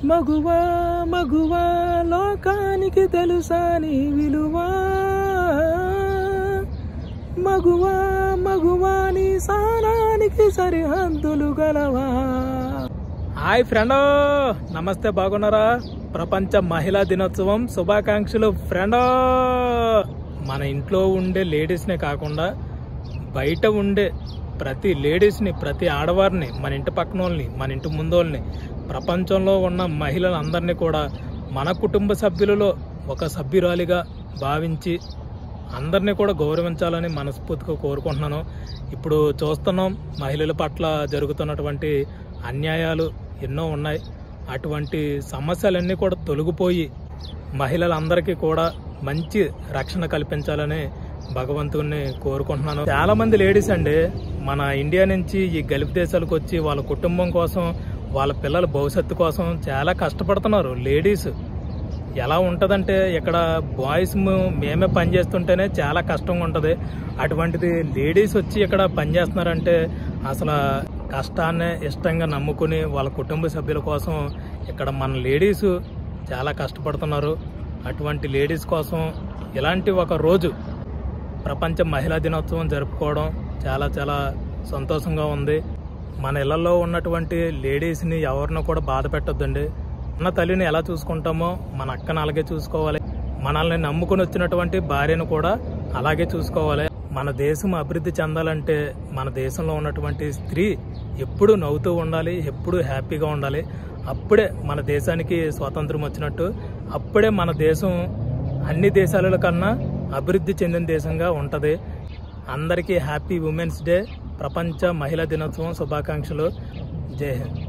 మగువా మగువా లోకానికి తెలుసా నీ విలువా, మగువా మగువా నీ సానానికి సరిహద్దులు గలవా. హాయ్ ఫ్రెండ్, నమస్తే, బాగున్నారా? ప్రపంచ మహిళా దినోత్సవం శుభాకాంక్షలు ఫ్రెండ్. మన ఇంట్లో ఉండే లేడీస్నే కాకుండా బయట ఉండే ప్రతి లేడీస్ని, ప్రతి ఆడవారిని, మన ఇంటి పక్కన వాళ్ళని, మన ఇంటి ముందు వాళ్ళని, ప్రపంచంలో ఉన్న మహిళలందరినీ కూడా మన కుటుంబ సభ్యులలో ఒక సభ్యురాలిగా భావించి అందరినీ కూడా గౌరవించాలని మనస్ఫూర్తిగా కోరుకుంటున్నాను. ఇప్పుడు చూస్తున్నాం మహిళల పట్ల జరుగుతున్నటువంటి అన్యాయాలు ఎన్నో ఉన్నాయి. అటువంటి సమస్యలన్నీ కూడా తొలగిపోయి మహిళలందరికీ కూడా మంచి రక్షణ కల్పించాలని భగవంతుని కోరుకుంటున్నాను. చాలా మంది లేడీస్ అండి మన ఇండియా నుంచి ఈ గల్ఫ్ దేశాలకు వచ్చి వాళ్ళ కుటుంబం కోసం, వాళ్ళ పిల్లల భవిష్యత్తు కోసం చాలా కష్టపడుతున్నారు. లేడీస్ ఎలా ఉంటుందంటే ఇక్కడ బాయ్స్ మేమే పని చేస్తుంటేనే చాలా కష్టంగా ఉంటుంది. అటువంటిది లేడీస్ వచ్చి ఇక్కడ పని చేస్తున్నారంటే అసలు కష్టాన్ని ఇష్టంగా నమ్ముకుని వాళ్ళ కుటుంబ సభ్యుల కోసం ఇక్కడ మన లేడీస్ చాలా కష్టపడుతున్నారు. అటువంటి లేడీస్ కోసం ఇలాంటి ఒక రోజు ప్రపంచ మహిళా దినోత్సవం జరుపుకోవడం చాలా చాలా సంతోషంగా ఉంది. మన ఇళ్లలో ఉన్నటువంటి లేడీస్ని ఎవరినో కూడా బాధ పెట్టొద్దండి. మన తల్లిని ఎలా చూసుకుంటామో మన అక్కను అలాగే చూసుకోవాలి. మనల్ని నమ్ముకుని వచ్చినటువంటి భార్యను కూడా అలాగే చూసుకోవాలి. మన దేశం అభివృద్ధి చెందాలంటే మన దేశంలో ఉన్నటువంటి స్త్రీ ఎప్పుడు నవ్వుతూ ఉండాలి, ఎప్పుడు హ్యాపీగా ఉండాలి. అప్పుడే మన దేశానికి స్వాతంత్రం వచ్చినట్టు, అప్పుడే మన దేశం అన్ని దేశాల కన్నా అభివృద్ధి చెందిన దేశంగా ఉంటుంది. అందరికీ హ్యాపీ ఉమెన్స్ డే, ప్రపంచ మహిళా దినోత్సవం శుభాకాంక్షలు. జై హింద్.